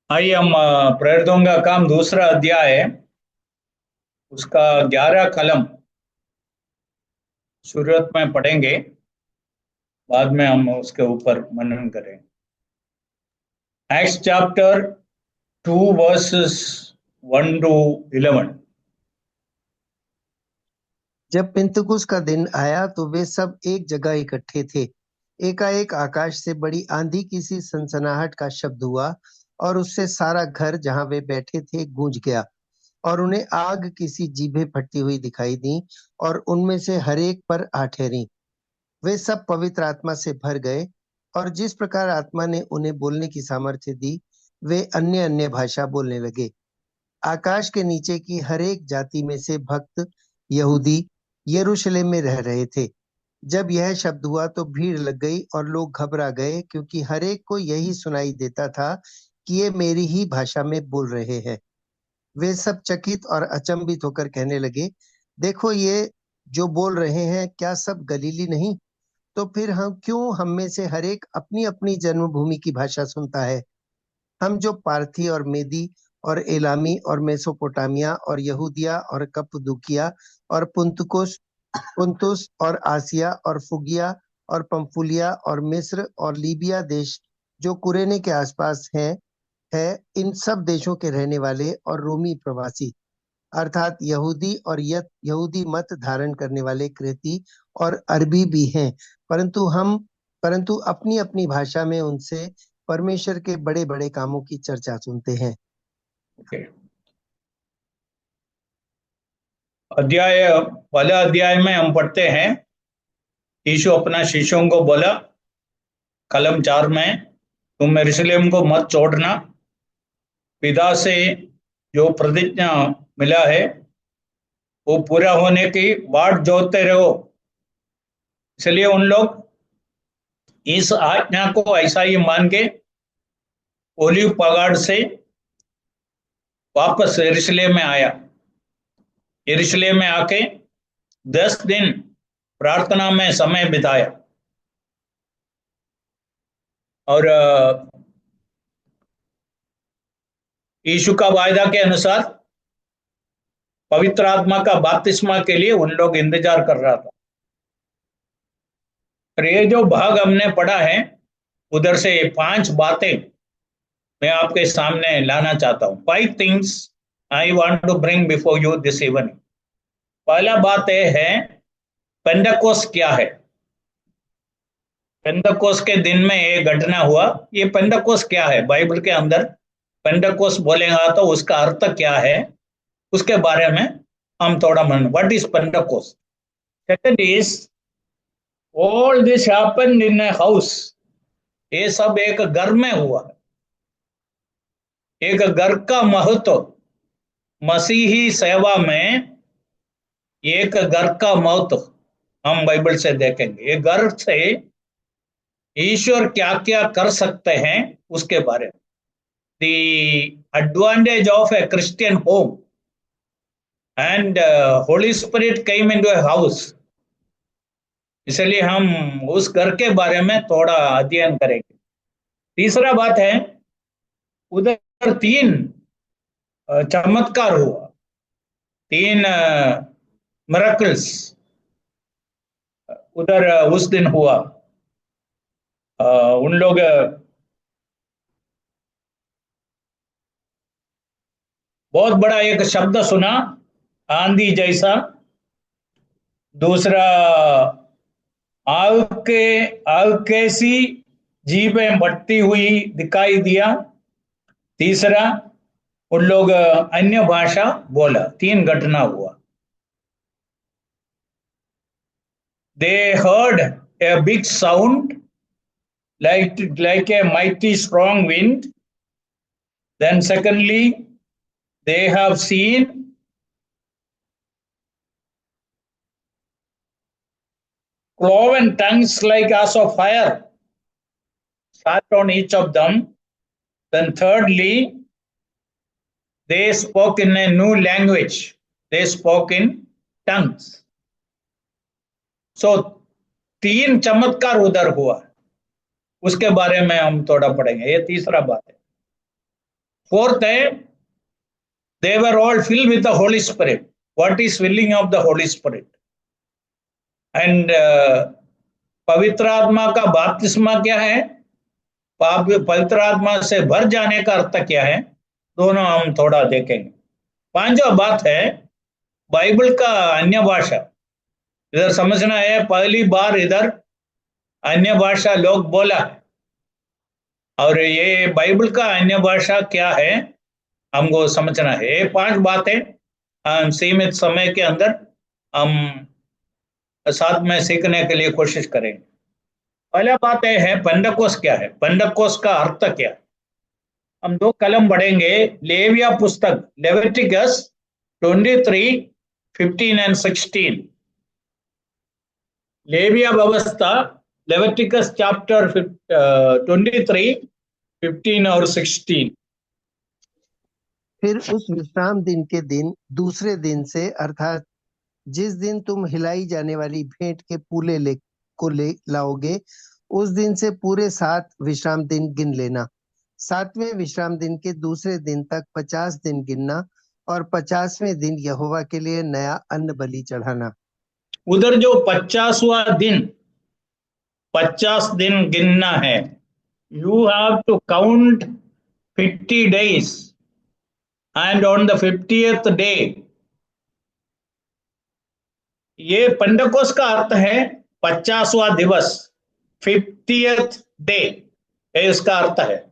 आइए हम प्रेरितों का काम दूसरा अध्याय है, उसका 11 कलम शुरुआत में पढ़ेंगे। बाद में हम उसके ऊपर मनन करें। Acts chapter 2 versus 1 to 11। जब पिन्तुकुस का दिन आया तो वे सब एक जगह इकट्ठे थे। एकाएक आकाश से बड़ी आंधी की सी सनसनाहट का शब्द हुआ और उससे सारा घर जहां वे बैठे थे गूंज गया। और उन्हें आग की सी जीभें फटती हुई दिखाई दी और उनमें से हर एक पर आ ठहरी। वे सब पवित्र आत्मा से भर गए और जिस प्रकार आत्मा ने उन्हें बोलने की सामर्थ्य दी, वे अन्य अन्य भाषा बोलने लगे। आकाश के नीचे की हर एक जाति में से भक्त यहूदी यरूशलेम में रह रहे थे। जब यह शब्द हुआ तो भीड़ लग गई और लोग घबरा गए, क्योंकि हर एक को यही सुनाई देता था कि ये मेरी ही भाषा में बोल रहे हैं। वे सब चकित और अचंभित होकर कहने लगे, देखो, ये जो बोल रहे हैं क्या सब गलीली नहीं? तो फिर हम क्यों हम में से हर एक अपनी अपनी जन्मभूमि की भाषा सुनता है? हम जो पार्थी और मेदी और एलामी और मेसोपोटामिया और यहूदिया और कप्पदूकिया और पुन्तुकुस पुन्तुस और आसिया और फुगिया और पंफुलिया और मिस्र और लीबिया देश जो कुरेने के आसपास है इन सब देशों के रहने वाले और रोमी प्रवासी, अर्थात यहूदी और यहूदी मत धारण करने वाले क्रेती और अरबी भी हैं, परंतु अपनी अपनी भाषा में उनसे परमेश्वर के बड़े बड़े कामों की चर्चा सुनते हैं। ओके। अध्याय पहले अध्याय में हम पढ़ते हैं, यीशु अपना शिष्यों को बोला, कलम 4 में, तुम यरूशलेम को मत छोड़ना, पिता से जो प्रतिज्ञा मिला है वो पूरा होने की बाट जोहते रहो। इसलिए उन लोग इस आज्ञा को ऐसा ही मान के ओलिव पहाड़ से वापस यरूशलेम में आया। यरूशलेम में आके 10 दिन प्रार्थना में समय बिताया और यीशु का वायदा के अनुसार पवित्र आत्मा का बपतिस्मा के लिए उन लोग इंतजार कर रहा था। और ये जो भाग हमने पढ़ा है, उधर से 5 बातें मैं आपके सामने लाना चाहता हूँ। 5 things I want to bring before you this evening. पहला बात यह है, पेंटेकोस्ट क्या है। पेंटेकोस्ट के दिन में ये घटना हुआ। ये पेंटेकोस्ट क्या है, बाइबल के अंदर पेंटेकोस्ट बोलेगा तो उसका अर्थ क्या है, उसके बारे में हम थोड़ा मन, what is Pentecost. Second is, all this happened in a house. ये सब एक घर में हुआ। एक घर का महत्व मसीही सेवा में, एक घर का महत्व हम बाइबल से देखेंगे। ये घर से ईश्वर क्या क्या कर सकते हैं उसके बारे में। The advantage of A Christian home and Holi Spirit came into a house. इसलिए हम उस घर के बारे में थोड़ा अध्ययन करेंगे। तीसरा बात है, उधर 3 चमत्कार हुआ, 3 मिरेकल्स उधर उस दिन हुआ। उन लोग बहुत बड़ा एक शब्द सुना, आंधी जैसा। दूसरा, आग के आग कैसी जीभें बढ़ती हुई दिखाई दिया। तीसरा, उन लोग अन्य भाषा बोला। 3 घटना हुआ। दे heard a big sound like a mighty strong wind. Then secondly, they have seen cloven tongues like as of fire sat on each of them. Then thirdly, they spoke in a new language. They spoke in tongues. So 3 चमत्कार उधर हुआ, उसके बारे में हम थोड़ा पढ़ेंगे। ये तीसरा बात है। फोर्थ है, they were all filled with the Holy Spirit. What is filling of the Holy Spirit? And पवित्र आत्मा का बपतिस्मा क्या है, पवित्र आत्मा से भर जाने का अर्थ क्या है, दोनों हम थोड़ा देखेंगे। पांचवा बात है बाइबल का अन्य भाषा। इधर समझना है, पहली बार इधर अन्य भाषा लोग बोला है, और ये बाइबल का अन्य भाषा क्या है हमको समझना है। ये 5 बातें हम सीमित समय के अंदर हम साथ में सीखने के लिए कोशिश करेंगे। पहला बात यह है पेंटेकोस्ट क्या है, पेंटेकोस्ट का अर्थ क्या है। हम 2 कलम पढ़ेंगे, लेविया पुस्तक लेविटिकस 23, 15 and 16। लेविया व्यवस्था लेविटिकस चैप्टर 23, 15 और 16। फिर उस विश्राम दिन के दिन दूसरे दिन से, अर्थात जिस दिन तुम हिलाई जाने वाली भेंट के पूले ले लाओगे, उस दिन से पूरे 7 विश्राम दिन गिन लेना। 7वें विश्राम दिन के दूसरे दिन तक 50 दिन गिनना, और 50वें दिन यहोवा के लिए नया अन्न बलि चढ़ाना। उधर जो 50वां दिन 50 दिन गिनना है, you have to count 50 days, and on the 50th day, ये पेंटेकोस्ट का अर्थ है 50वां दिवस, 50th डे है इसका अर्थ है।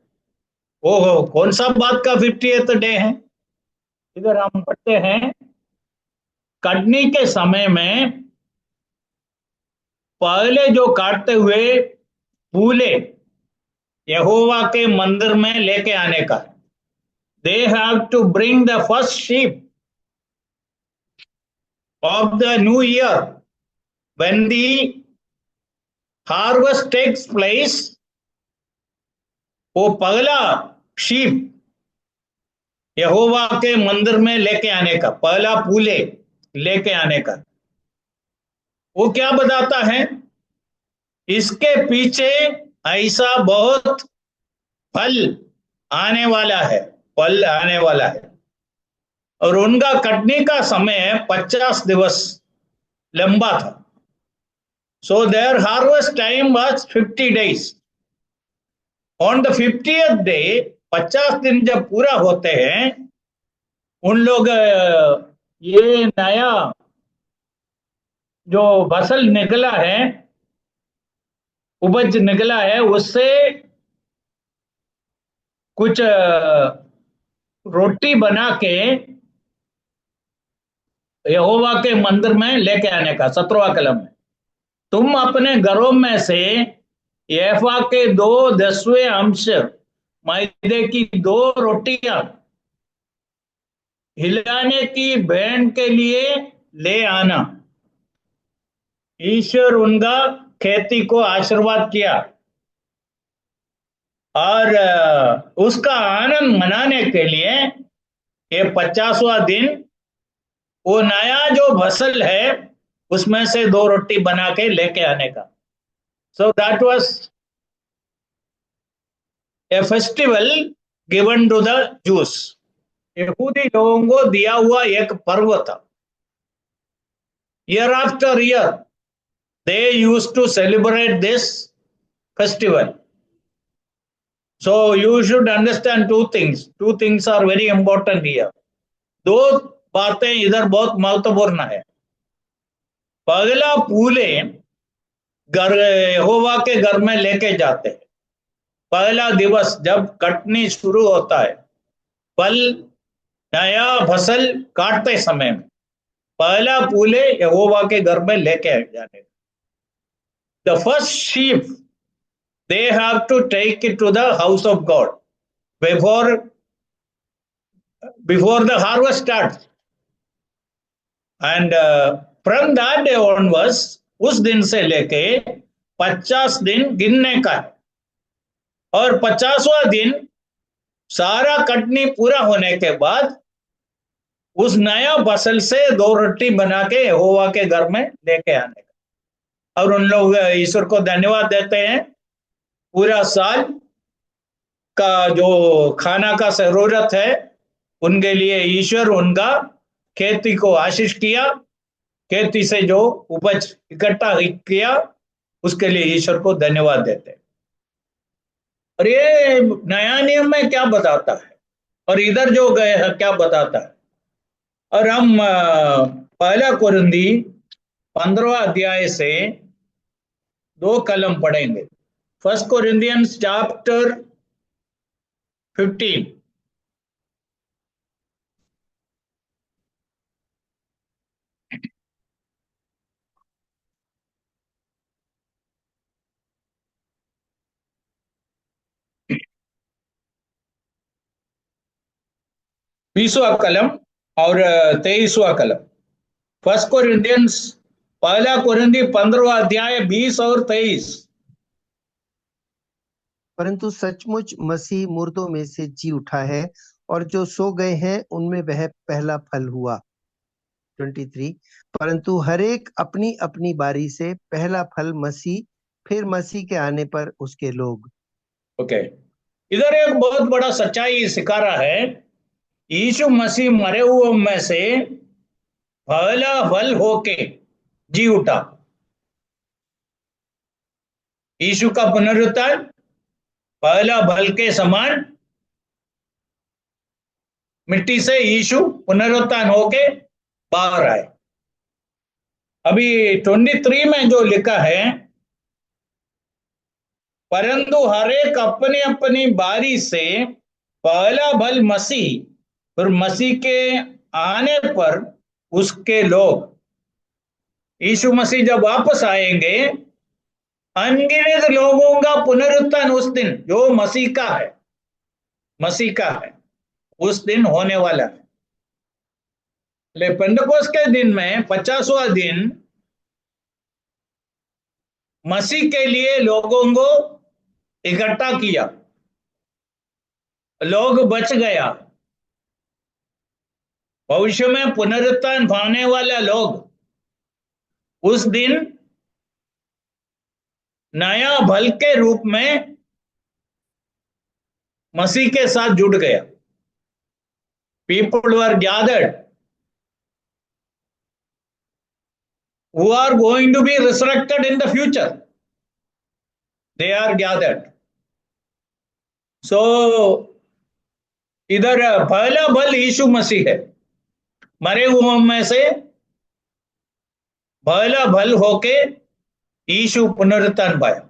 ओहो, कौन सा बात का 50th डे है। इधर हम पढ़ते हैं, कटनी के समय में पहले जो काटते हुए फूले यहोवा के मंदिर में लेके आने का। They have to bring the first sheep of the new year when the harvest takes place। वो पहला शीप यहोवा के मंदिर में लेके आने का, पहला फूले लेके आने का, वो क्या बताता है, इसके पीछे ऐसा बहुत फल आने वाला है, फल आने वाला है। और उनका कटने का समय 50 दिवस लंबा था। So their harvest time was 50 days। On the 50th day, 50 दिन जब पूरा होते हैं, उन लोग ये नया जो फसल निकला है, उपज निकला है, उससे कुछ रोटी बना के यहोवा के मंदिर में लेके आने का। 17वां कलम में, तुम अपने घरों में से एफा के 2/10 अंश मैदे की 2 रोटियां हिलाने की भेंट के लिए ले आना। ईश्वर उनका खेती को आशीर्वाद किया, और उसका आनंद मनाने के लिए ये 50वां दिन वो नया जो फसल है उसमें से 2 रोटी बना के लेके आने का। So that was a festival given to the Jews. यहूदी लोगों को दिया हुआ एक पर्व था। Year after year they used to celebrate this festival. So you should understand two things are very important here. 2 बातें इधर बहुत महत्वपूर्ण है। पहला, फूले घर यहोवा के घर में लेके जाते हैं। पहला दिवस जब कटनी शुरू होता है, फल नया फसल काटते समय में पहला फूले यहोवा के घर में लेके जाने। The first sheep they have to take it to the house of God before the harvest starts. And from that day onwards, उस दिन से लेके 50 दिन गिनने का है। और 50वां दिन सारा कटनी पूरा होने के बाद उस नया फसल से 2 रोटी बना के यहोवा के घर में लेके आने का। और उन लोग ईश्वर को धन्यवाद देते हैं। पूरा साल का जो खाना का जरूरत है उनके लिए ईश्वर उनका खेती को आशीष किया, खेती से जो उपज इकट्ठा किया उसके लिए ईश्वर को धन्यवाद देते हैं। और ये नया नियम में क्या बताता है और इधर जो गए हैं क्या बताता है। और हम पहला कुरिन्दी 15वां अध्याय से 2 कलम पढ़ेंगे। First Corinthians chapter 15। बीसवा कलम और 23वां कलम। फर्स्ट कोरिंथियंस पहला कुरिन्दी 15वां अध्याय 20 और 23। परंतु सचमुच मसीह मुर्दों में से जी उठा है, और जो सो गए हैं उनमें वह पहला फल हुआ। 23। परंतु हरेक अपनी अपनी बारी से पहला फल मसीह, फिर मसीह के आने पर उसके लोग। ओके, इधर एक बहुत बड़ा सच्चाई सिखा रहा है। यीशु मसीह मरे हुए में से पहला फल होके जी उठा। यीशु का पुनरुत्थान पहला फल के समान, मिट्टी से यीशु पुनरुत्थान होके बाहर आए। अभी 23 में जो लिखा है, परंतु हर एक अपनी अपनी बारी से पहला फल मसीह, फिर मसीह के आने पर उसके लोग। यीशु मसीह जब वापस आएंगे, अनगिनत लोगों का पुनरुत्थान उस दिन जो मसीह का है, मसीह का है, उस दिन होने वाला है। ले पेंटकोस्त के दिन में 50वां दिन मसीह के लिए लोगों को इकट्ठा किया, लोग बच गया। भविष्य में पुनरुत्थान पाने वाला लोग उस दिन नया फल के रूप में मसीह के साथ जुड़ गया। People were gathered who are going to be resurrected in the future. They are gathered. So इधर पहला फल यीशु मसीह है, मरे हुओं में से पहला फल होके यीशु पुनरुत्थान पाया।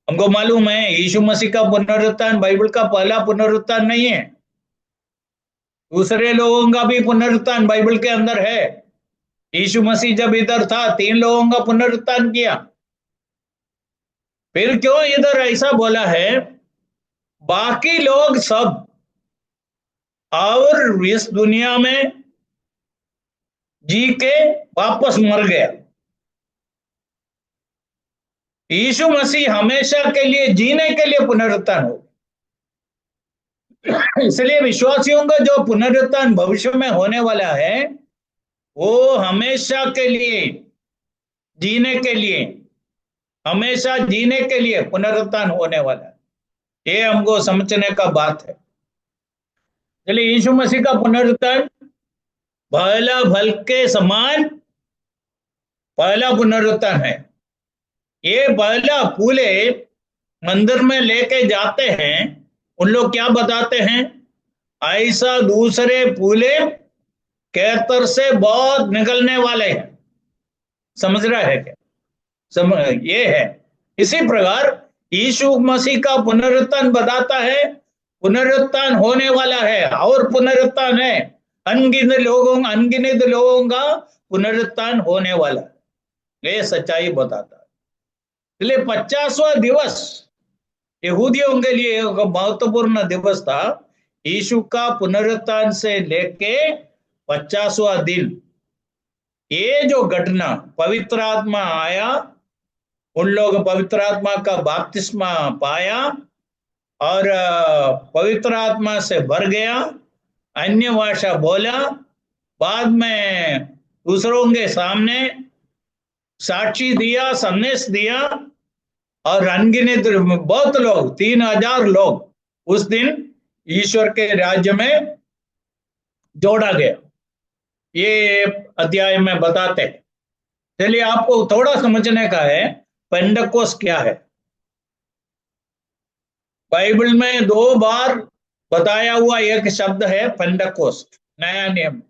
हमको मालूम है यीशु मसीह का पुनरुत्थान बाइबल का पहला पुनरुत्थान नहीं है। दूसरे लोगों का भी पुनरुत्थान बाइबल के अंदर है। यीशु मसीह जब इधर था 3 लोगों का पुनरुत्थान किया। फिर क्यों इधर ऐसा बोला है, बाकी लोग सब और इस दुनिया में जी के वापस मर गया। यीशु मसीह हमेशा के लिए जीने के लिए पुनरुत्थान हो। इसलिए विश्वासियों का जो पुनरुत्थान भविष्य में होने वाला है वो हमेशा के लिए जीने के लिए, हमेशा जीने के लिए पुनरुत्थान होने वाला है। ये हमको समझने का बात है। चलिए, यीशु मसीह का पुनरुत्थान पहला फल के समान पहला पुनरुत्थान है। ये पहला फूले मंदिर में लेके जाते हैं, उन लोग क्या बताते हैं, ऐसा दूसरे फूले कैतर से बहुत निकलने वाले हैं। समझ रहा है क्या? ये है। इसी प्रकार यीशु मसीह का पुनरुत्थान बताता है, पुनरुत्थान होने वाला है और पुनरुत्थान है। अनगिनत लोगों का पुनरुत्थान होने वाला है। ये सच्चाई बताता है। इसलिए 50वां दिवस यहूदियों के लिए एक महत्वपूर्ण दिवस था। यीशु का पुनरुत्थान से लेके 50वां दिन, ये जो घटना, पवित्र आत्मा आया, उन लोग पवित्र आत्मा का बपतिस्मा पाया और पवित्र आत्मा से भर गया, अन्य भाषा बोला, बाद में दूसरों के सामने साक्षी दिया, संदेश दिया, और अनगिनत बहुत लोग, 3000 लोग उस दिन ईश्वर के राज्य में जोड़ा गया। ये अध्याय में बताते हैं। चलिए, आपको थोड़ा समझने का है पेंटेकोस्ट क्या है। बाइबल में 2 बार बताया हुआ एक शब्द है पेंटेकोस्ट, नया नियम।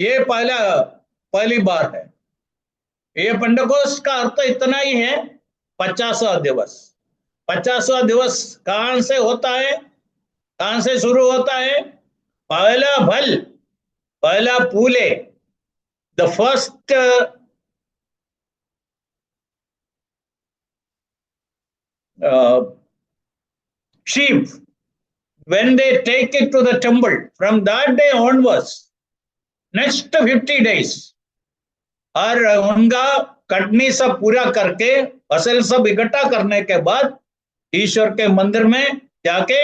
ये पहली बार है। ये पेंटेकोस्ट का अर्थ इतना ही है, 50वां दिवस। 50वां दिवस कहां से होता है, कहां से शुरू होता है? पहला फल, पहला फूले, the first sheep, when they take it to the temple, from that day onwards, next 50 days, और उनका कटनी सब पूरा करके फसल सब इकट्ठा करने के बाद ईश्वर के मंदिर में जाके,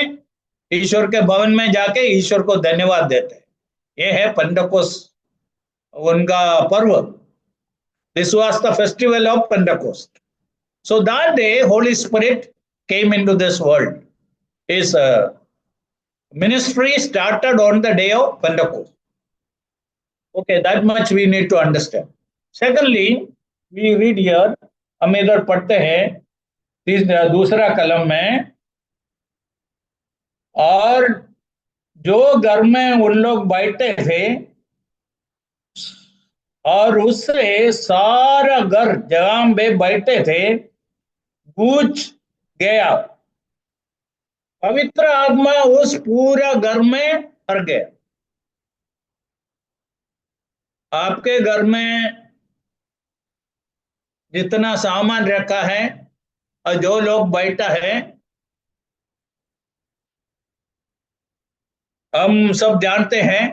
ईश्वर के भवन में जाके ईश्वर को धन्यवाद देते हैं। ये है पेंटेकोस्ट, उनका पर्व। This was the festival of Pentecost. So that day, Holy Spirit came into this world. His ministry started on the day of Pentecost. Okay, that much we need to understand. Secondly, we read here, हम इधर पढ़ते हैं दूसरा कलम में, और जो घर में उन लोग बैठे थे और उससे सारा घर जहां पे बैठे थे गूंज गया। पवित्र आत्मा उस पूरा घर में भर गया। आपके घर में जितना सामान रखा है और जो लोग बैठा है, हम सब जानते हैं,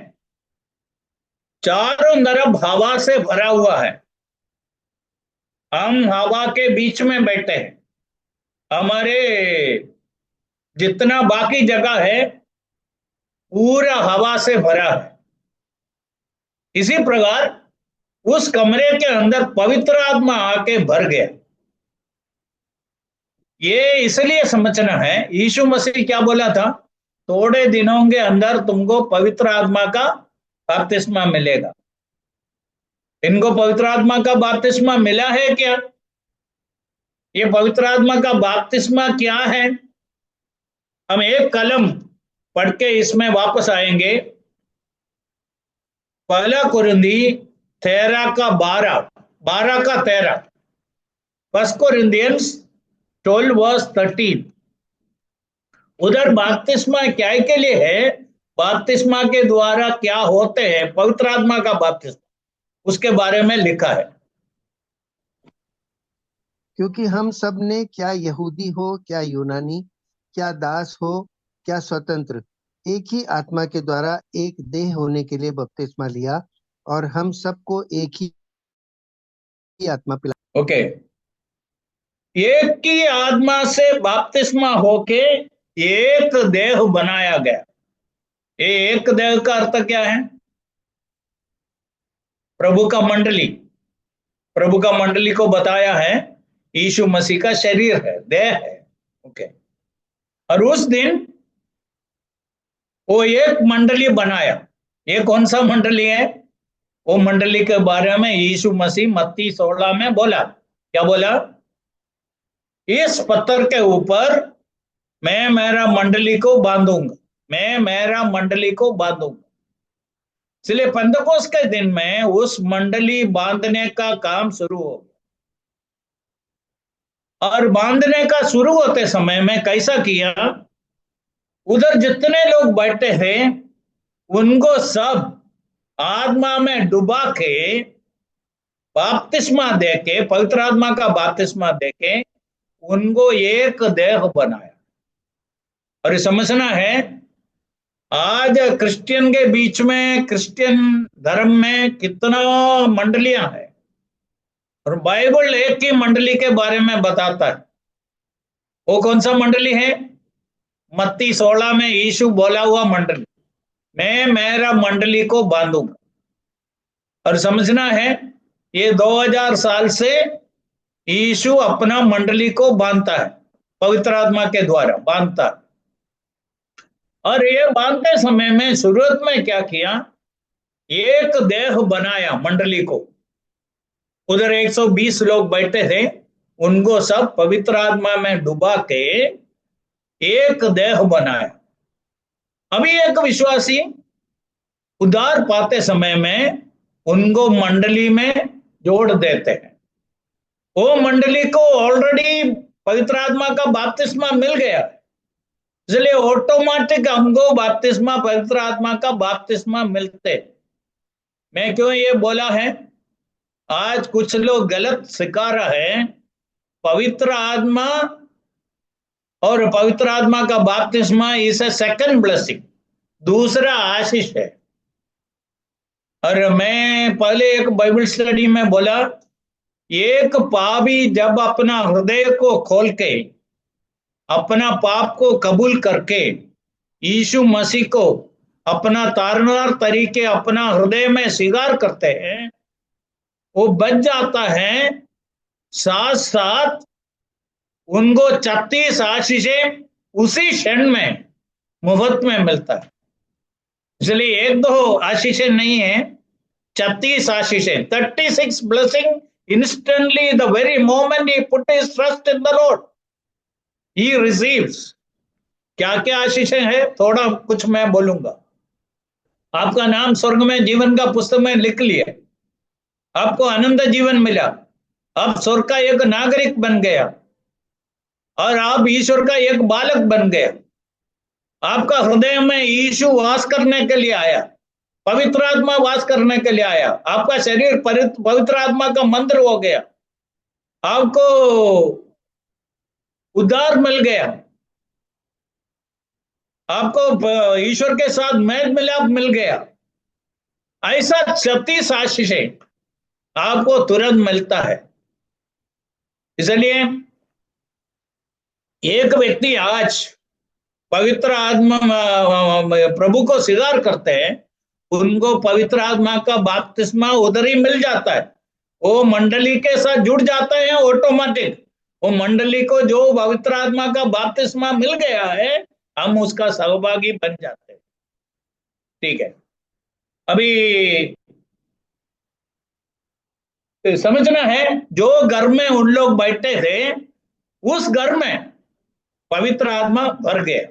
चारों तरफ हवा से भरा हुआ है। हम हवा के बीच में बैठे हैं। हमारे जितना बाकी जगह है पूरा हवा से भरा है। इसी प्रकार उस कमरे के अंदर पवित्र आत्मा आके भर गया। ये इसलिए समझना है, यीशु मसीह क्या बोला था? थोड़े दिनों के अंदर तुमको पवित्र आत्मा का बपतिस्मा मिलेगा। इनको पवित्र आत्मा का बपतिस्मा मिला है क्या? ये पवित्र आत्मा का बपतिस्मा क्या है? हम एक कलम पढ़ के इसमें वापस आएंगे। पहला कुरिन्थी 13 का 12, 12 का 13, फर्स्ट कोरिन्थियंस 12 वर्स 13। उधर बपतिस्मा क्या के लिए है, बपतिस्मा के द्वारा क्या होते हैं, पवित्र आत्मा का बपतिस्मा, उसके बारे में लिखा है। क्योंकि हम सब ने, क्या यहूदी हो क्या यूनानी, क्या दास हो क्या स्वतंत्र, एक ही आत्मा के द्वारा एक देह होने के लिए बपतिस्मा लिया, और हम सबको एक ही आत्मा पिला। ओके, एक ही आत्मा से बपतिस्मा होके एक देह बनाया गया। ये एक देह का अर्थ क्या है? प्रभु का मंडली। प्रभु का मंडली को बताया है यीशु मसीह का शरीर है, देह है। ओके, और उस दिन वो एक मंडली बनाया। ये कौन सा मंडली है? वो मंडली के बारे में यीशु मसीह मत्ती 16 में बोला। क्या बोला? इस पत्थर के ऊपर मैं मेरा मंडली को बांधूंगा, मैं मेरा मंडली को बांधूंगा। इसलिए पेंतेकोस्त के दिन में उस मंडली बांधने का काम शुरू हो गया। और बांधने का शुरू होते समय में कैसा किया? उधर जितने लोग बैठे थे उनको सब आत्मा में डुबा के बपतिस्मा देके, पवित्र आत्मा का बपतिस्मा देके उनको एक देह बनाया। और ये समझना है, आज क्रिश्चियन के बीच में, क्रिश्चियन धर्म में कितना मंडलियां हैं, और बाइबल एक ही मंडली के बारे में बताता है। वो कौन सा मंडली है? मत्ती 16 में यीशु बोला हुआ मंडली, मैं मेरा मंडली को बांधूंगा। और समझना है, ये 2000 साल से यीशु अपना मंडली को बांधता है, पवित्र आत्मा के द्वारा बांधता है। और ये बांधते समय में शुरुआत में क्या किया, एक देह बनाया मंडली को। उधर 120 लोग बैठे थे, उनको सब पवित्र आत्मा में डुबा के एक देह बनाया। अभी एक विश्वासी उद्धार पाते समय में उनको मंडली में जोड़ देते हैं। वो मंडली को ऑलरेडी पवित्र आत्मा का बपतिस्मा मिल गया, इसलिए ऑटोमेटिक हमको बपतिस्मा, पवित्र आत्मा का बपतिस्मा मिलते। मैं क्यों ये बोला है, आज कुछ लोग गलत सिखा रहे हैं पवित्र आत्मा और पवित्र आत्मा का बपतिस्मा इज ए सेकंड ब्लेसिंग, दूसरा आशीष है। और मैं पहले एक बाइबल स्टडी में बोला, एक पापी जब अपना हृदय को खोल के अपना पाप को कबूल करके यीशु मसीह को अपना तारनदार तरीके अपना हृदय में स्वीकार करते हैं, वो बच जाता है। साथ साथ उनको 36 आशीषें उसी क्षण में मुफ्त में मिलता है। इसलिए एक दो आशीषें नहीं है, 36 आशीषें, 36 blessing instantly the very moment he put his trust in the Lord he receives। क्या क्या आशीषें हैं, थोड़ा कुछ मैं बोलूंगा। आपका नाम स्वर्ग में जीवन का पुस्तक में लिख लिया, आपको अनंत जीवन मिला, आप स्वर्ग का एक नागरिक बन गया और आप ईश्वर का एक बालक बन गया। आपका हृदय में यीशु वास करने के लिए आया, पवित्र आत्मा वास करने के लिए आया, आपका शरीर पवित्र आत्मा का मंदिर हो गया, आपको उद्धार मिल गया, आपको ईश्वर के साथ मेल मिलाप मिल गया। ऐसा 36 आशीषें आपको तुरंत मिलता है। इसलिए एक व्यक्ति आज पवित्र आत्मा प्रभु को स्वीकार करते हैं, उनको पवित्र आत्मा का बपतिस्मा उधर ही मिल जाता है। वो मंडली के साथ जुड़ जाते हैं ऑटोमेटिक। वो मंडली को जो पवित्र आत्मा का बपतिस्मा मिल गया है, हम उसका सहभागी बन जाते हैं। ठीक है, अभी समझना है, जो घर में उन लोग बैठे थे उस घर में पवित्र आत्मा भर गया।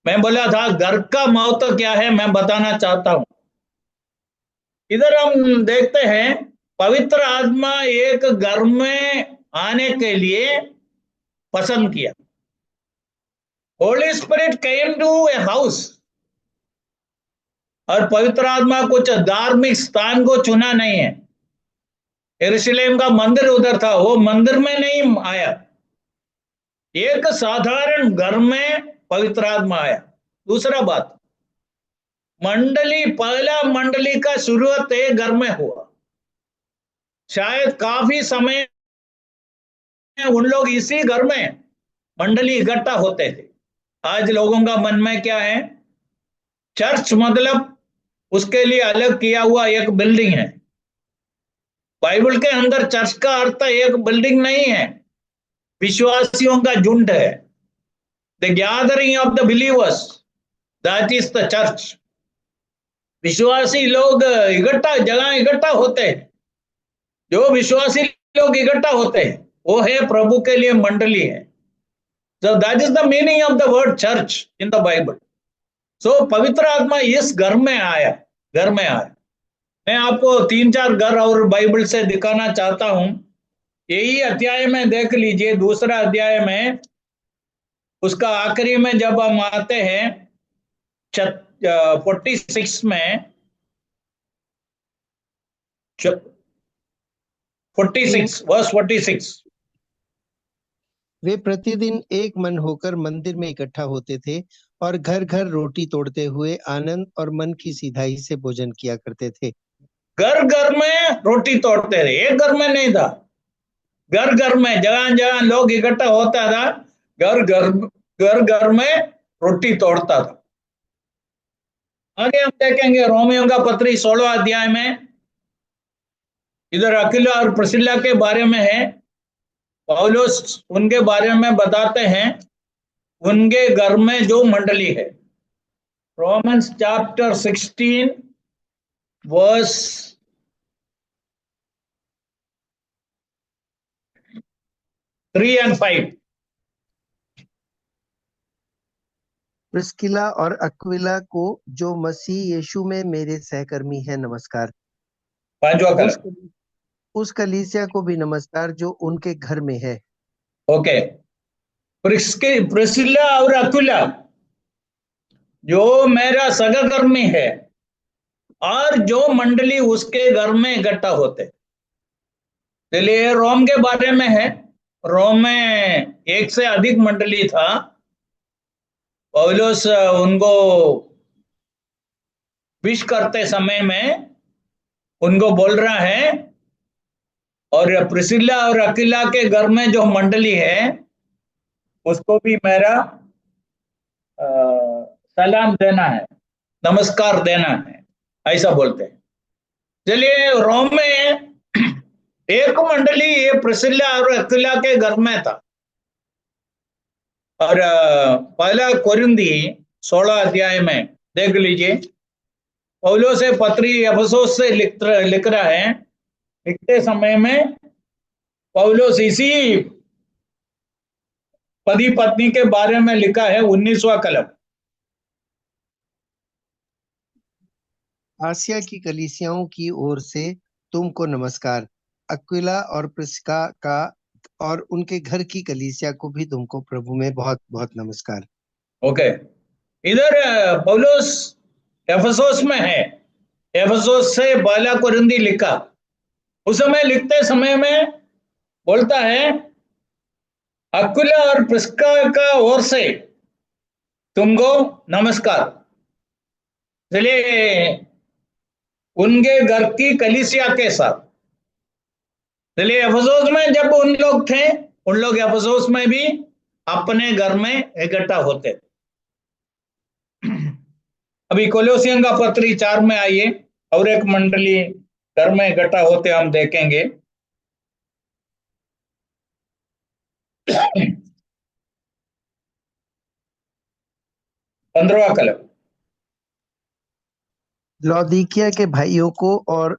मैं बोला था घर का महत्व क्या है, मैं बताना चाहता हूं। इधर हम देखते हैं पवित्र आत्मा एक घर में आने के लिए पसंद किया। Holy Spirit came to a house, और पवित्र आत्मा कुछ धार्मिक स्थान को चुना नहीं है। यरूशलेम का मंदिर उधर था, वो मंदिर में नहीं आया, एक साधारण घर में पवित्र आत्मा आया। दूसरा बात, मंडली, पहला मंडली का शुरुआत एक घर में हुआ। शायद काफी समय उन लोग इसी घर में मंडली इकट्ठा होते थे। आज लोगों का मन में क्या है, चर्च मतलब उसके लिए अलग किया हुआ एक बिल्डिंग है। बाइबल के अंदर चर्च का अर्थ एक बिल्डिंग नहीं है, विश्वासियों का झुंड है। The gathering of the believers, that is the church. विश्वासी लोग जगह इकट्ठा होते हैं, जो विश्वासी लोग इकट्ठा होते हैं वो है प्रभु के लिए मंडली है। So that is the meaning of the word church in the Bible. So पवित्र आत्मा इस घर में आया, घर में आया। मैं आपको 3-4 घर और बाइबल से दिखाना चाहता हूं। यही अध्याय में देख लीजिए, दूसरा अध्याय में उसका आखिरी में जब हम आते हैं 46 में, 46 वर्स 46, वे प्रतिदिन एक मन होकर मंदिर में इकट्ठा होते थे और घर घर रोटी तोड़ते हुए आनंद और मन की सीधाई से भोजन किया करते थे। घर घर में रोटी तोड़ते थे, एक घर में नहीं था, घर घर में, जहां जहां लोग इकट्ठा होता था, घर घर में रोटी तोड़ता था। आगे हम देखेंगे रोमियो का पत्री 16 अध्याय में, इधर अकिला और प्रिस्किल्ला के बारे में है। पौलुस उनके बारे में बताते हैं, उनके घर में जो मंडली है, Romans chapter 16, verse 3 and 5. Priscilla और अक्विला को जो मसीह यीशु में मेरे सहकर्मी हैं नमस्कार। पांचवा उस कलम। उस कलीसिया को भी नमस्कार जो उनके घर में है। ओके, प्रिस्किला और अक्विला जो मेरा सहकर्मी है और जो मंडली उसके घर में इकट्ठा होते। चलिए, रोम के बारे में है। रोम में एक से अधिक मंडली था। पौलुस उनको विश करते समय में उनको बोल रहा है, और प्रिसिला और अकीला के घर में जो मंडली है उसको भी मेरा सलाम देना है, नमस्कार देना है, ऐसा बोलते हैं। चलिए, रोम में एक मंडली ये प्रिसिला और अकीला के घर में था। और पहला कोरिन्थी 16 अध्याय में देख लीजिए, पौलुस से पत्री एफेसुस से लिख रहा है। लिखते समय में पौलुस इसी पति पत्नी के बारे में लिखा है। 19वां कलम। आसिया की कलीसियाओं की ओर से तुमको नमस्कार। अक्विला और प्रिस्का का और उनके घर की कलीसिया को भी तुमको प्रभु में बहुत बहुत नमस्कार। ओके, इधर पौलुस एफेसुस में है। एफेसुस से पहला कोरिन्थी लिखा। उस समय लिखते समय में बोलता है, अक्विला और प्रिस्का का ओर से तुमको नमस्कार। चलिए, उनके घर की कलीसिया के साथ। चलिए, एफेसुस में जब उन लोग थे, उन लोग एफेसुस में भी अपने घर में इकट्ठा होते। अभी कोलोसियन का पत्री 4 में आइए, और एक मंडली घर में इकट्ठा होते हम देखेंगे। पंद्रहवा कलम। लौदीकिया के भाइयों को और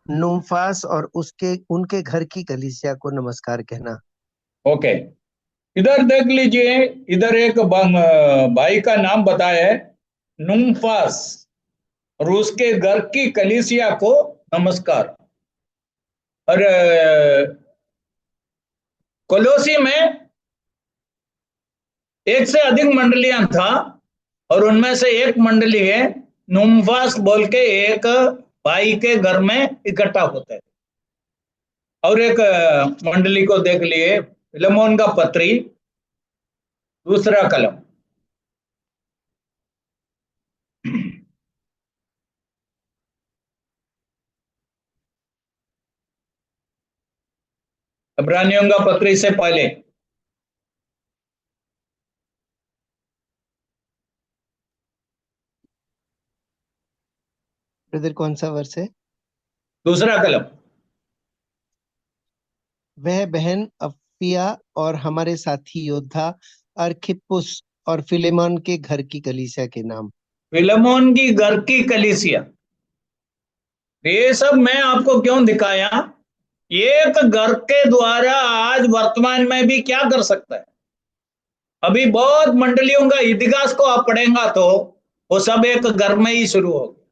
नुम्फास और उनके घर की कलीसिया को नमस्कार कहना। ओके, इधर देख लीजिए, इधर एक भाई का नाम बताया है, नुम्फास, और उसके घर की कलीसिया को नमस्कार। और कोलोसी में एक से अधिक मंडलियां था, और उनमें से एक मंडली है नुम्फास बोल के, एक भाई के घर में इकट्ठा होते हैं। और एक मंडली को देख लिए, फिलेमोन का पत्री 2 कलम। इब्रानियों का पत्री से पहले ब्रदर कौन सा वर्ष है? 2 कलम। वह बहन अफिया और हमारे साथी योद्धा अर्खिप्पुस और फिलेमोन के घर की कलीसिया के नाम। फिलेमोन की घर की कलीसिया, ये सब मैं आपको क्यों दिखाया? एक घर के द्वारा आज वर्तमान में भी क्या कर सकता है। अभी बहुत मंडलियों का इतिहास को आप पढ़ेंगे तो वो सब एक घर में ही शुरू हो गया।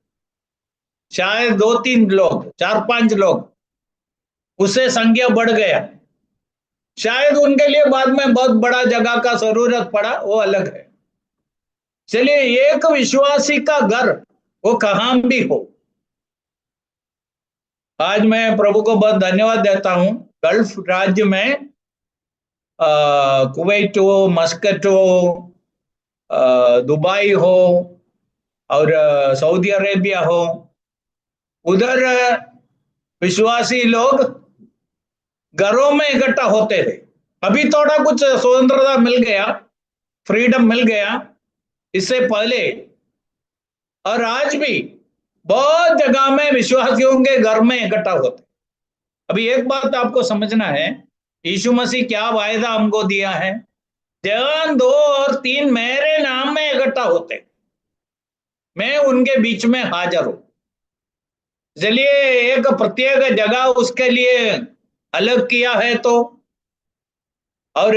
शायद 2-3 लोग, 4-5 लोग, उससे संख्या बढ़ गया। शायद उनके लिए बाद में बहुत बड़ा जगह का जरूरत पड़ा, वो अलग है। चलिए, एक विश्वासी का घर वो कहां भी हो, आज मैं प्रभु को बहुत धन्यवाद देता हूं। गल्फ राज्य में कुवैत हो, मस्कट हो, दुबई हो, और सऊदी अरेबिया हो, उधर विश्वासी लोग घरों में इकट्ठा होते थे। अभी थोड़ा कुछ स्वतंत्रता मिल गया, फ्रीडम मिल गया इससे पहले, और आज भी बहुत जगह में विश्वासियों के घर में इकट्ठा होते। अभी एक बात आपको समझना है, यीशु मसीह क्या वायदा हमको दिया है? जहां 2 और 3 मेरे नाम में इकट्ठा होते, मैं उनके बीच में हाजिर हूं। इसलिए एक प्रत्येक जगह उसके लिए अलग किया है, तो और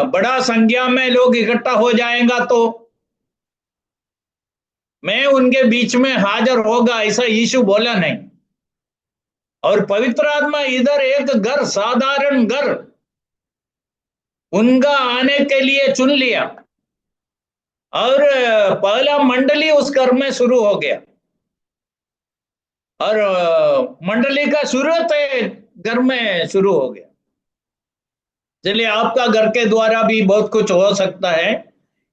बड़ा संख्या में लोग इकट्ठा हो जाएगा तो मैं उनके बीच में हाजिर होगा, ऐसा यीशु बोला नहीं। और पवित्र आत्मा इधर एक घर, साधारण घर उनका आने के लिए चुन लिया, और पहला मंडली उस घर में शुरू हो गया, और मंडली का शुरुआत घर में शुरू हो गया। चलिए, आपका घर के द्वारा भी बहुत कुछ हो सकता है।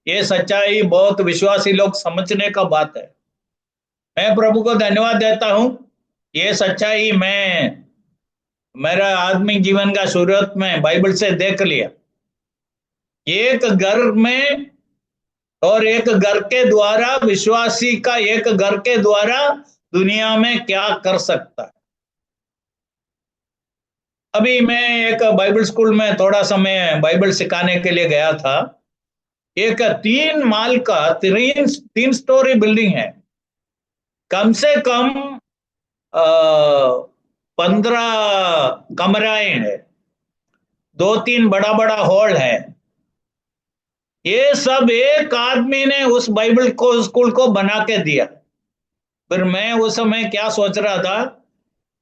ये सच्चाई बहुत विश्वासी लोग समझने का बात है। मैं प्रभु को धन्यवाद देता हूं। ये सच्चाई मैं मेरा आत्मिक जीवन का शुरुआत में बाइबल से देख लिया। एक घर में और एक घर के द्वारा, विश्वासी का एक घर के द्वारा दुनिया में क्या कर सकता है। अभी मैं एक बाइबल स्कूल में थोड़ा समय बाइबल सिखाने के लिए गया था। एक 3 माल का, तीन स्टोरी बिल्डिंग है। कम से कम 15 कमराएं हैं, 2-3 बड़ा बड़ा हॉल है। ये सब एक आदमी ने उस बाइबल को स्कूल को बना के दिया। फिर मैं उस समय क्या सोच रहा था,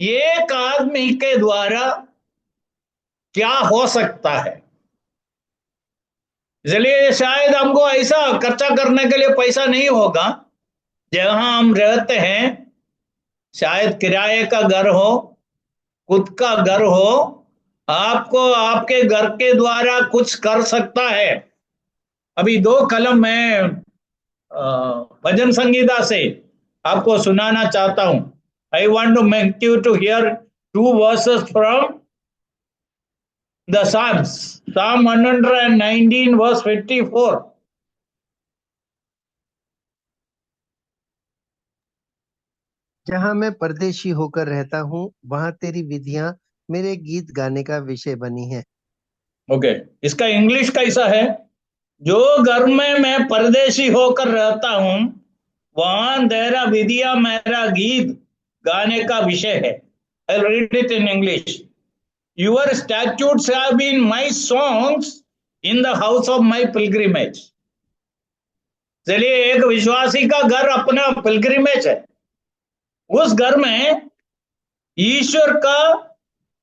एक आदमी के द्वारा क्या हो सकता है। इसलिए शायद हमको ऐसा खर्चा करने के लिए पैसा नहीं होगा। जहां हम रहते हैं, शायद किराए का घर हो, खुद का घर हो, आपको आपके घर के द्वारा कुछ कर सकता है। अभी 2 कलम मैं भजन संगीता से आपको सुनाना चाहता हूं। I want to make you to hear 2 verses from the Psalms, Psalm 119 verse 54. जहाँ मैं परदेशी होकर रहता हूँ, वहाँ तेरी विधियां मेरे गीत गाने का विषय बनी है। ओके, इसका इंग्लिश कैसा है? जो घर में मैं परदेशी होकर रहता हूं, वहां तेरा विधिया मेरा गीत गाने का विषय है। I read it in English. Your statutes have been my songs in the house of my pilgrimage. चलिए, एक विश्वासी का घर अपना पिलग्रिमेज है। उस घर में ईश्वर का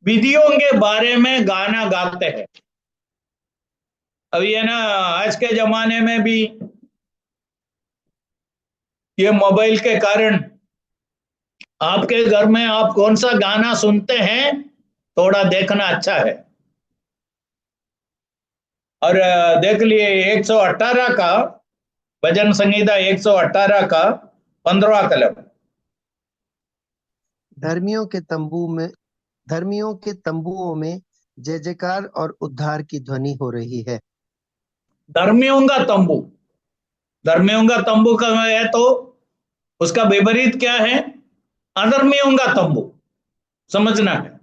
विधियों के बारे में गाना गाते हैं। अभी है ना, आज के जमाने में भी ये मोबाइल के कारण आपके घर में आप कौन सा गाना सुनते हैं, थोड़ा देखना अच्छा है। और देख लिए 118 का, भजन संगीता 118 का 15वां कलम। धर्मियों के तंबू में धर्मियों के तंबुओं में जय जयकार और उद्धार की ध्वनि हो रही है। धर्मियों का तंबू, धर्मियों का तंबू का है, तो उसका विपरीत क्या है? अधर्मियों का तंबू। समझना है,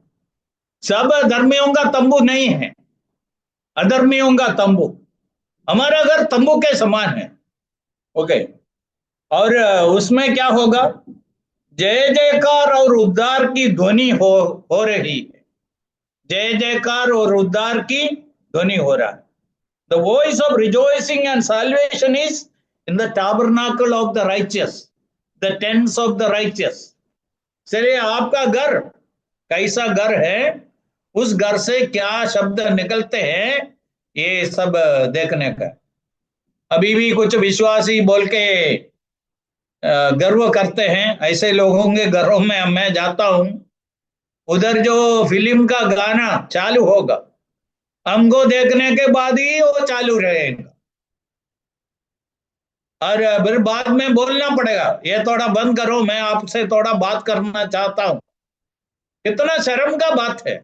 सब धर्मियों का तंबू नहीं है, अधर्मियों का तंबू। हमारा घर तंबू के समान है। ओके, और उसमें क्या होगा? जय जयकार और उद्धार की ध्वनि हो रही है। जय जयकार और उद्धार की ध्वनि हो रहा है। The voice of rejoicing and salvation is in the tabernacle of the righteous, the tents of the righteous. चलिए, आपका घर कैसा घर है, उस घर से क्या शब्द निकलते हैं, ये सब देखने का। अभी भी कुछ विश्वासी बोल के गर्व करते हैं। ऐसे लोगों के घरों में मैं जाता हूं, उधर जो फिल्म का गाना चालू होगा, हमको देखने के बाद ही वो चालू रहेगा, और फिर बाद में बोलना पड़ेगा, ये थोड़ा बंद करो, मैं आपसे थोड़ा बात करना चाहता हूं। कितना शर्म का बात है।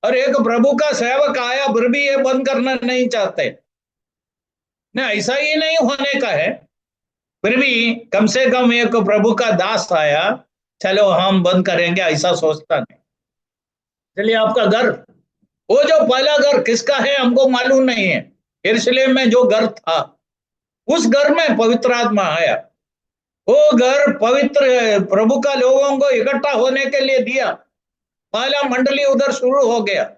और एक प्रभु का सेवक आया, फिर भी ये बंद करना नहीं चाहते। नहीं, ऐसा ही नहीं होने का है। फिर भी कम से कम एक प्रभु का दास आया, चलो हम बंद करेंगे, ऐसा सोचता नहीं। चलिए, आपका घर, वो जो पहला घर किसका है हमको मालूम नहीं है। यरूशलेम में जो घर था, उस घर में पवित्र आत्मा आया, वो घर पवित्र प्रभु का लोगों को इकट्ठा होने के लिए दिया। पहला मंडली उधर शुरू हो गया,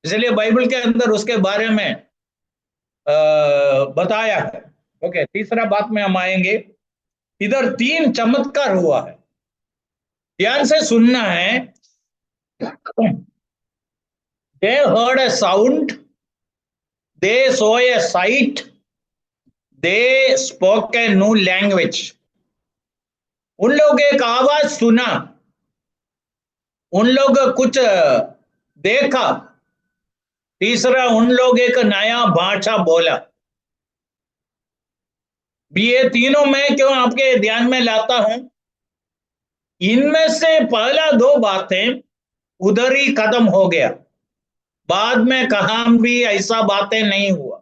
इसलिए बाइबल के अंदर उसके बारे में बताया है। ओके, तीसरा बात में हम आएंगे। इधर 3 चमत्कार हुआ है, ध्यान से सुनना है। They heard a sound, they saw a sight, they spoke a new language. उन लोग एक आवाज सुना, उन लोग कुछ देखा, तीसरा उन लोग एक नया भाषा बोला। भी ये तीनों मैं क्यों आपके ध्यान में लाता हूं? इनमें से पहला 2 बातें उधर ही खत्म हो गया, बाद में कहां भी ऐसा बातें नहीं हुआ।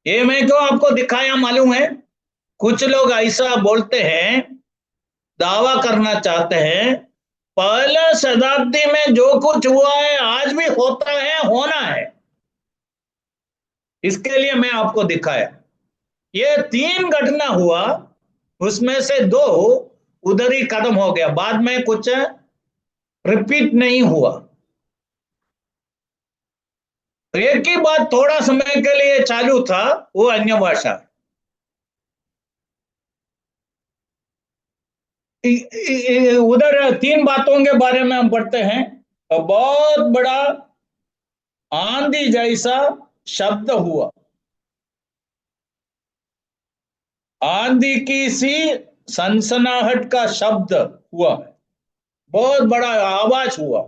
ये मैं क्यों आपको दिखाया मालूम है? कुछ लोग ऐसा बोलते हैं, दावा करना चाहते हैं, पहला शताब्दी में जो कुछ हुआ है आज भी होता है, होना है। इसके लिए मैं आपको दिखाया। ये 3 घटना हुआ, उसमें से 2 उधर ही खत्म हो गया, बाद में कुछ रिपीट नहीं हुआ। एक ही बात थोड़ा समय के लिए चालू था, वो अन्य भाषा। उधर 3 बातों के बारे में हम पढ़ते हैं। बहुत बड़ा आंधी जैसा शब्द हुआ, आंधी की सी सनसनाहट का शब्द हुआ है, बहुत बड़ा आवाज हुआ।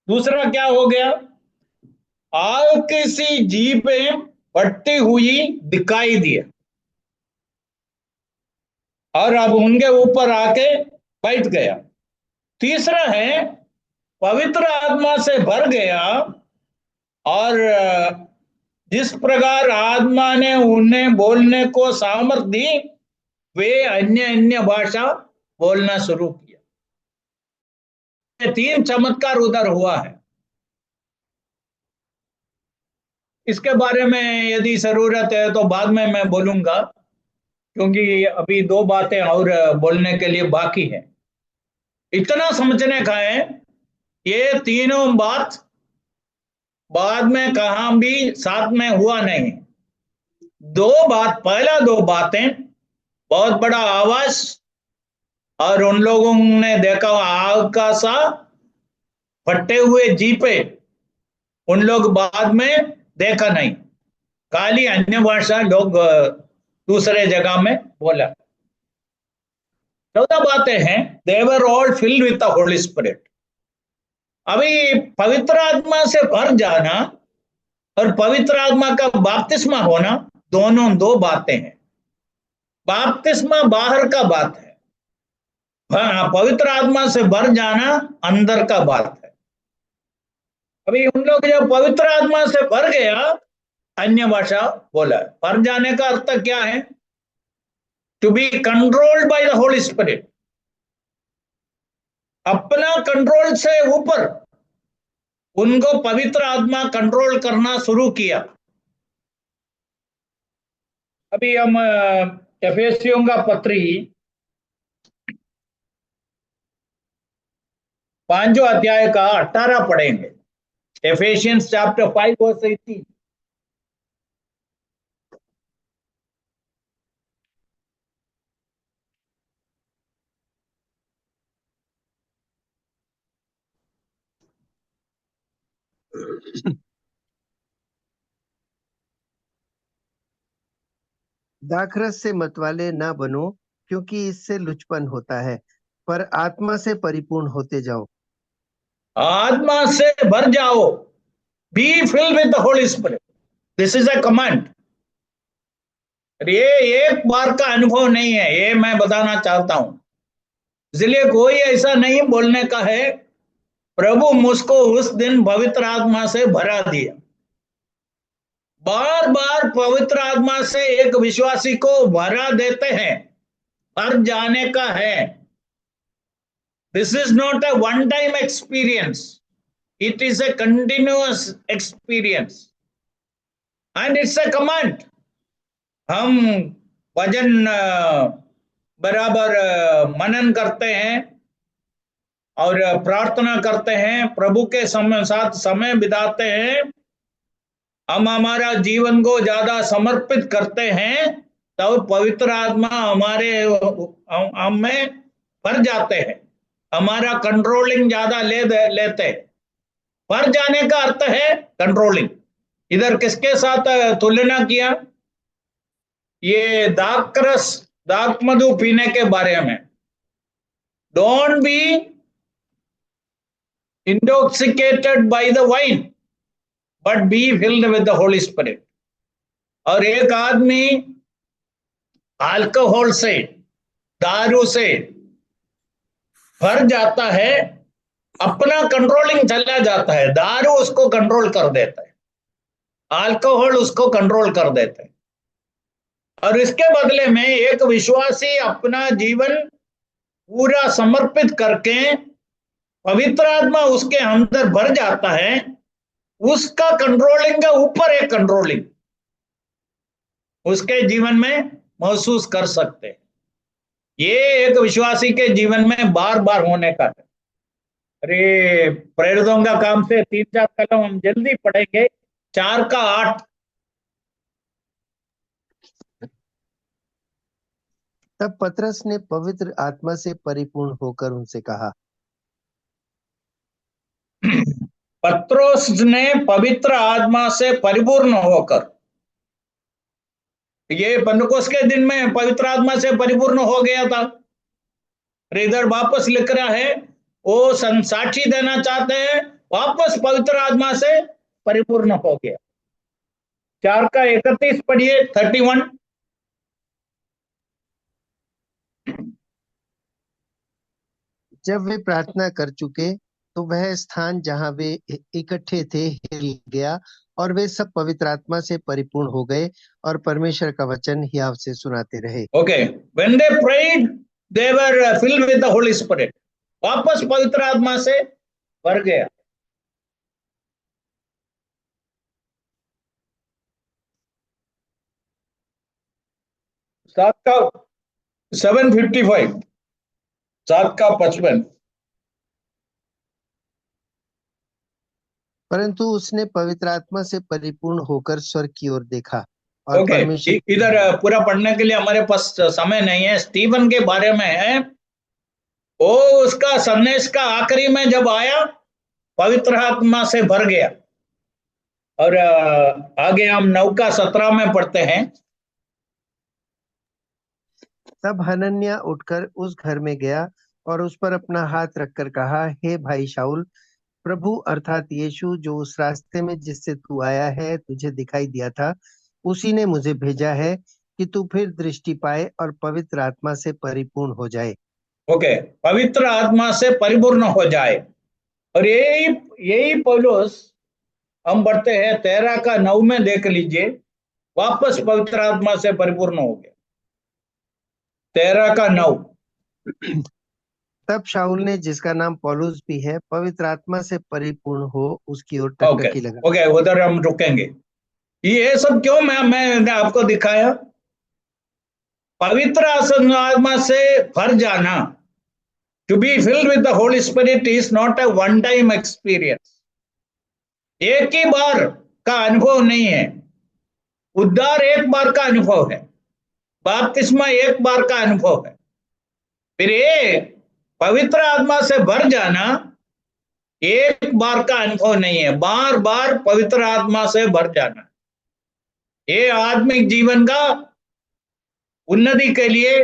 दूसरा क्या हो गया? आग की सी जीपें बढ़ती हुई दिखाई दिया, और अब उनके ऊपर आके बैठ गया। तीसरा है पवित्र आत्मा से भर गया, और जिस प्रकार आत्मा ने उन्हें बोलने को सामर्थ दी, वे अन्य अन्य भाषा बोलना शुरू किया। ये 3 चमत्कार उधर हुआ है। इसके बारे में यदि जरूरत है तो बाद में मैं बोलूंगा, क्योंकि अभी 2 बातें और बोलने के लिए बाकी है। इतना समझने का है, ये तीनों बात बाद में कहां भी साथ में हुआ नहीं। 2 बात, पहला 2 बातें, बहुत बड़ा आवाज, और उन लोगों ने देखा आग का सा फटे हुए जीपे, उन लोग बाद में देखा नहीं, खाली अन्य भाषा लोग दूसरे जगह में बोला। चौथा बातें हैं, they were all filled with the Holi spirit. अभी पवित्र आत्मा से भर जाना और पवित्र आत्मा का बपतिस्मा होना, दोनों 2 बातें हैं। बपतिस्मा बाहर का बात है, पवित्र आत्मा से भर जाना अंदर का बात है। अभी उन लोग जब पवित्र आत्मा से भर गया, अन्य भाषा बोला। भर जाने का अर्थ क्या है? To be controlled by the Holi Spirit, अपना कंट्रोल से ऊपर उनको पवित्र आत्मा कंट्रोल करना शुरू किया। अभी हम एफेसियों का पत्री 5 अध्याय का 18 पढ़ेंगे। एफेसियंस चैप्टर 5 वर्स 18। दाखरस से मतवाले ना बनो, क्योंकि इससे लुचपन होता है, पर आत्मा से परिपूर्ण होते जाओ। आत्मा से भर जाओ, B filled with the Holi spirit, this is a command. ये एक बार का अनुभव नहीं है, ये मैं बताना चाहता हूं। इसलिए कोई ऐसा नहीं बोलने का है प्रभु मुझको उस दिन पवित्र आत्मा से भरा दिया। बार बार पवित्र आत्मा से एक विश्वासी को भरा देते हैं, भर जाने का है। This is not a one time experience, it is a continuous experience, and it's a command. हम भजन बराबर मनन करते हैं और प्रार्थना करते हैं, प्रभु के साथ समय बिताते हैं, हम हमारा जीवन को ज्यादा समर्पित करते हैं, तब पवित्र आत्मा हम में भर जाते हैं, हमारा कंट्रोलिंग ज्यादा लेते हैं। भर जाने का अर्थ है कंट्रोलिंग। इधर किसके साथ तुलना किया? ये दाक मधु पीने के बारे में। Don't be intoxicated by the wine but B filled with the Holi spirit. और एक आदमी अल्कोहल से, दारू से भर जाता है, अपना कंट्रोलिंग चला जाता है, दारू उसको कंट्रोल कर देता है, अल्कोहल उसको कंट्रोल कर देता है। और इसके बदले में एक विश्वासी अपना जीवन पूरा समर्पित करके पवित्र आत्मा उसके अंदर भर जाता है, उसका कंट्रोलिंग के ऊपर एक कंट्रोलिंग उसके जीवन में महसूस कर सकते हैं। ये एक विश्वासी के जीवन में बार बार होने का है। अरे प्रेरितों का काम से 3-4 कलम हम जल्दी पढ़ेंगे, 4 का 8। तब पतरस ने पवित्र आत्मा से परिपूर्ण होकर उनसे कहा। पत्रोस ने पवित्र आत्मा से परिपूर्ण होकर, ये पंतकोस के दिन में पवित्र आत्मा से परिपूर्ण हो गया था। इधर वापस लिख रहा है, वो साक्षी देना चाहते हैं, वापस पवित्र आत्मा से परिपूर्ण हो गया। 4 का 31 पढ़िए, 31। जब वे प्रार्थना कर चुके तो वह स्थान जहाँ वे इकट्ठे थे हिल गया और वे सब पवित्र आत्मा से परिपूर्ण हो गए और परमेश्वर का वचन हियाव से सुनाते रहे। Okay, when they prayed they were filled with the Holi Spirit. वापस पवित्र आत्मा से भर गया। सात का 7:55, 7 का 55। परंतु उसने पवित्र आत्मा से परिपूर्ण होकर स्वर्ग की ओर देखा और ओके, परमेश्वर इधर पूरा पढ़ने के लिए हमारे पास समय नहीं है। स्टीफन के बारे में है, वो उसका संदेश का आखिरी में जब आया पवित्र आत्मा से भर गया। और आगे हम 9 का 17 में पढ़ते हैं। तब हनन्याह उठकर उस घर में गया और उस पर अपना हाथ रखकर कहा, हे भाई शाऊल, प्रभु अर्थात यीशु जो उस रास्ते में जिससे तू आया है तुझे दिखाई दिया था, उसी ने मुझे भेजा है कि तू फिर दृष्टि पाए और पवित्र आत्मा से परिपूर्ण हो जाए। ओके, पवित्र आत्मा से परिपूर्ण हो जाए। और यही यही पौलुस, हम बढ़ते हैं 13 का 9 में देख लीजिए, वापस पवित्र आत्मा से परिपूर्ण हो गया। 13 का 9। तब शाऊल ने, जिसका नाम पौलुस भी है, पवित्र आत्मा से परिपूर्ण हो उसकी ओर ओके टकटकी लगा। ओके, उधर हम रुकेंगे। ये सब क्यों मैंने आपको दिखाया? पवित्र आत्मा से भर जाना, to be filled with the Holi Spirit, is not a one time experience. एक ही बार का अनुभव नहीं है। उद्धार एक बार का अनुभव है, बपतिस्मा एक बार का अनुभव है। फिर ये पवित्र आत्मा से भर जाना एक बार का अनुभव नहीं है, बार बार पवित्र आत्मा से भर जाना। ये आत्मिक जीवन का उन्नति के लिए,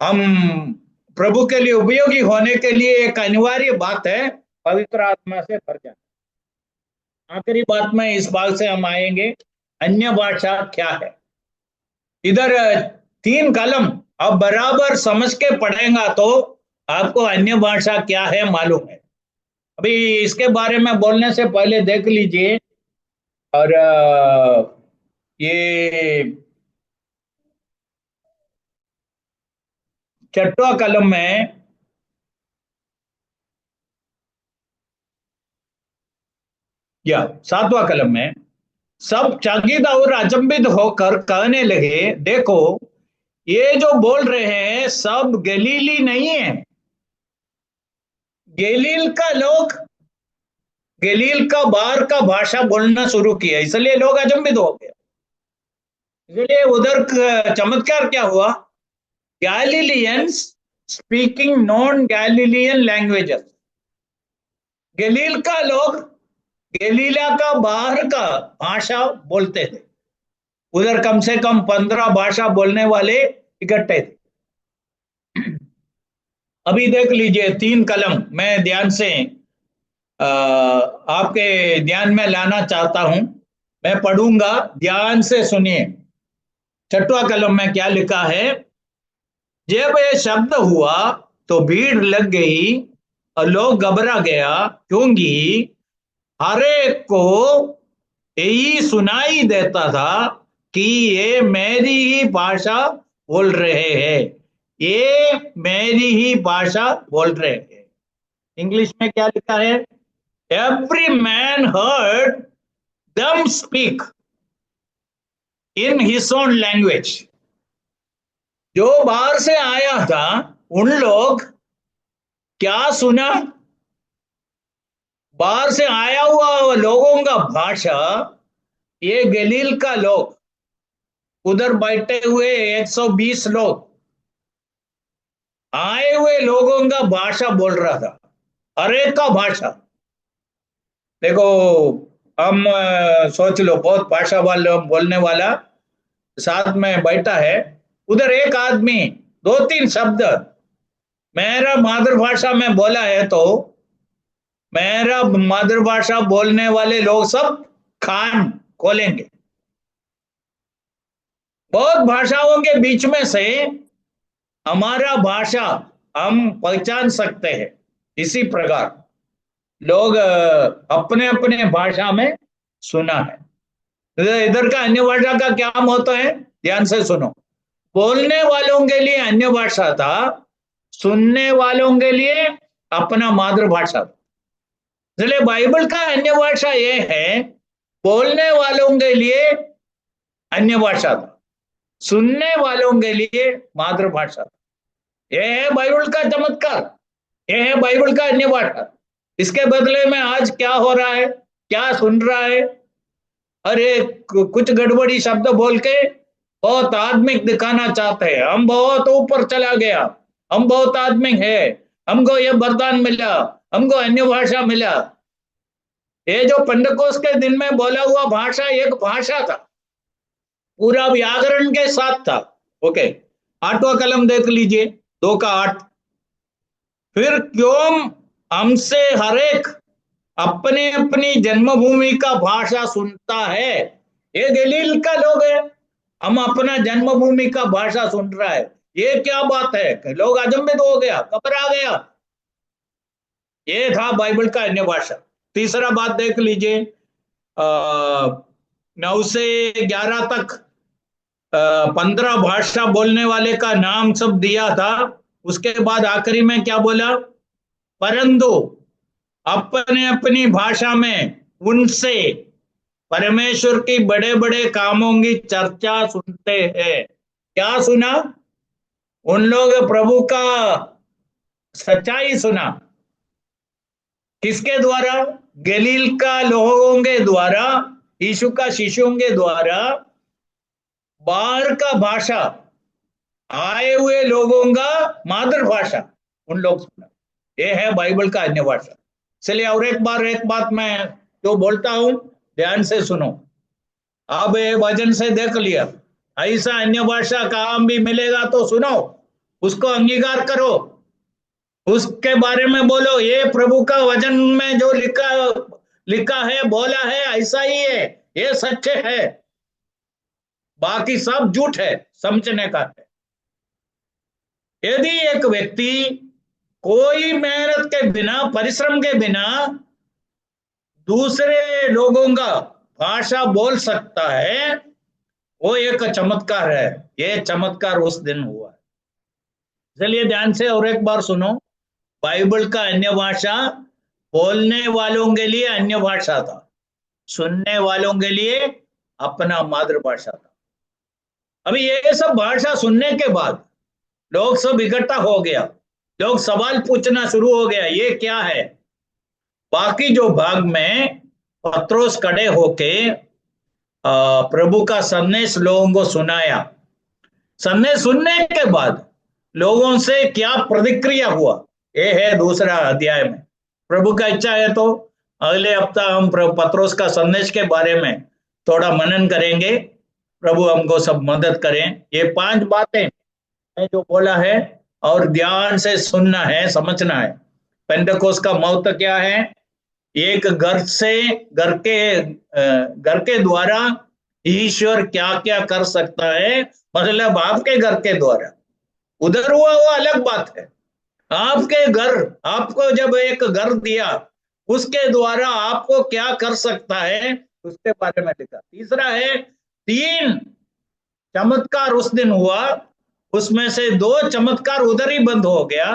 हम प्रभु के लिए उपयोगी होने के लिए एक अनिवार्य बात है, पवित्र आत्मा से भर जाना। आखिरी बात में इस बात से हम आएंगे, अन्य भाषा क्या है। इधर 3 कलम अब बराबर समझ के पढ़ेगा तो आपको अन्य भाषा क्या है मालूम है। अभी इसके बारे में बोलने से पहले देख लीजिए, और ये 6वां कलम में, या 7वां कलम में, सब चकित और अचंभित होकर कहने लगे, देखो ये जो बोल रहे हैं सब गलीली नहीं है। गलील का लोग, गलील का बाहर का भाषा बोलना शुरू किया, इसलिए लोग अचंभित हो गए। इसलिए उधर चमत्कार क्या हुआ? गैलीलियंस स्पीकिंग नॉन गैलीलियन लैंग्वेजेस। गलील का लोग गलीला का बाहर का भाषा बोलते थे। उधर कम से कम 15 भाषा बोलने वाले इकट्ठे थे। अभी देख लीजिए 3 कलम, मैं ध्यान से आपके ध्यान में लाना चाहता हूं। मैं पढ़ूंगा, ध्यान से सुनिए। 6वां कलम में क्या लिखा है? जब ये शब्द हुआ तो भीड़ लग गई और लोग घबरा गया, क्योंकि हर एक को यही सुनाई देता था कि ये मेरी ही भाषा बोल रहे हैं, ये मेरी ही भाषा बोल रहे हैं। इंग्लिश में क्या लिखा है? Every man heard them speak in his own language। जो बाहर से आया था उन लोग क्या सुना? बाहर से आया हुआ लोगों का भाषा, ये गलील का लोग, उधर बैठे हुए 120 लोग, आए हुए लोगों का भाषा बोल रहा था, हर एक का भाषा। देखो, हम सोच लो बहुत भाषा वाले बोलने वाला साथ में बैठा है, उधर एक आदमी 2-3 शब्द मेरा मातृभाषा में बोला है तो मेरा मातृभाषा बोलने वाले लोग सब कान खोलेंगे। बहुत भाषाओं के बीच में से हमारा भाषा हम पहचान सकते हैं। इसी प्रकार लोग अपने अपने भाषा में सुना है। इधर का अन्य भाषा का क्या महत्व है, ध्यान से सुनो। बोलने वालों के लिए अन्य भाषा था, सुनने वालों के लिए अपना मातृभाषा था। इसलिए बाइबल का अन्य भाषा ये है, बोलने वालों के लिए अन्य भाषा था, सुनने वालों के लिए मातृभाषा था। यह है बाइबल का चमत्कार, यह है बाइबल का अन्य भाषा। इसके बदले में आज क्या हो रहा है, क्या सुन रहा है? अरे कुछ गड़बड़ी शब्द बोल के बहुत आत्मिक दिखाना चाहते हैं, हम बहुत ऊपर चला गया, हम बहुत आत्मिक है, हमको यह वरदान मिला, हमको अन्य भाषा मिला। ये जो पेंटकोस्त के दिन में बोला हुआ भाषा एक भाषा था, पूरा व्याकरण के साथ था। ओके, 8वां कलम देख लीजिए, 2:8। फिर क्यों हमसे हरेक अपने अपनी जन्मभूमि का भाषा सुनता है? ये गलील का लोग है, हम अपना जन्मभूमि का भाषा सुन रहा है, ये क्या बात है? लोग अचंभित हो गया, घबरा गया। ये था बाइबल का अन्य भाषा। तीसरा बात देख लीजिए, 9 से 11 तक 15 भाषा बोलने वाले का नाम सब दिया था। उसके बाद आखिरी में क्या बोला? परंतु अपने अपनी भाषा में उनसे परमेश्वर की बड़े बड़े कामों की चर्चा सुनते हैं। क्या सुना? उन लोग प्रभु का सच्चाई सुना। किसके द्वारा? गलील का लोगों के द्वारा, यीशु का शिष्यों के द्वारा। बाहर का भाषा, आए हुए लोगों का मातृभाषा उन लोग सुना। ये है बाइबल का अन्य भाषा। चलिए और एक बात मैं जो बोलता हूं ध्यान से सुनो। अब ये वचन से देख लिया, ऐसा अन्य भाषा काम भी मिलेगा तो सुनो, उसको अंगीकार करो, उसके बारे में बोलो। ये प्रभु का वचन में जो लिखा है, बोला है, ऐसा ही है, ये सच्चे है, बाकी सब झूठ है, समझने का है। यदि एक व्यक्ति कोई मेहनत के बिना, परिश्रम के बिना दूसरे लोगों का भाषा बोल सकता है, वो एक चमत्कार है। ये चमत्कार उस दिन हुआ है। चलिए ध्यान से और एक बार सुनो। बाइबल का अन्य भाषा बोलने वालों के लिए अन्य भाषा था, सुनने वालों के लिए अपना मातृभाषा था। अभी ये सब भाषा सुनने के बाद लोग सब इकट्ठा हो गया, लोग सवाल पूछना शुरू हो गया, ये क्या है। बाकी जो भाग में पत्रोस खड़े होके प्रभु का संदेश लोगों को सुनाया। संदेश सुनने के बाद लोगों से क्या प्रतिक्रिया हुआ, ये है दूसरा अध्याय में। प्रभु का इच्छा है तो अगले हफ्ता हम पत्रोस का संदेश के बारे में थोड़ा मनन करेंगे। प्रभु हमको सब मदद करें। ये 5 बातें है जो बोला है, और ध्यान से सुनना है, समझना है। पेंटेकोस्त का महत्व क्या है? एक घर से घर के द्वारा ईश्वर क्या क्या कर सकता है, मतलब आपके घर के द्वारा। उधर हुआ वो अलग बात है। आपके घर, आपको जब एक घर दिया, उसके द्वारा आपको क्या कर सकता है, उसके बारे में लिखा। तीसरा है 3 चमत्कार उस दिन हुआ, उसमें से 2 चमत्कार उधर ही बंद हो गया,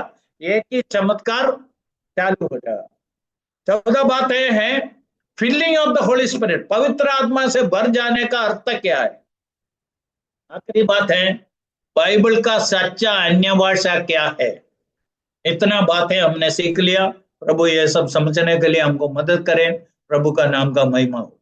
एक ही चमत्कार चालू हो गया। 14 बात है filling of the Holi Spirit, पवित्र आत्मा से भर जाने का अर्थ क्या है। आखिरी बात है बाइबल का सच्चा अन्य भाषा क्या है। इतना बातें हमने सीख लिया। प्रभु ये सब समझने के लिए हमको मदद करें। प्रभु का नाम का महिमा हो।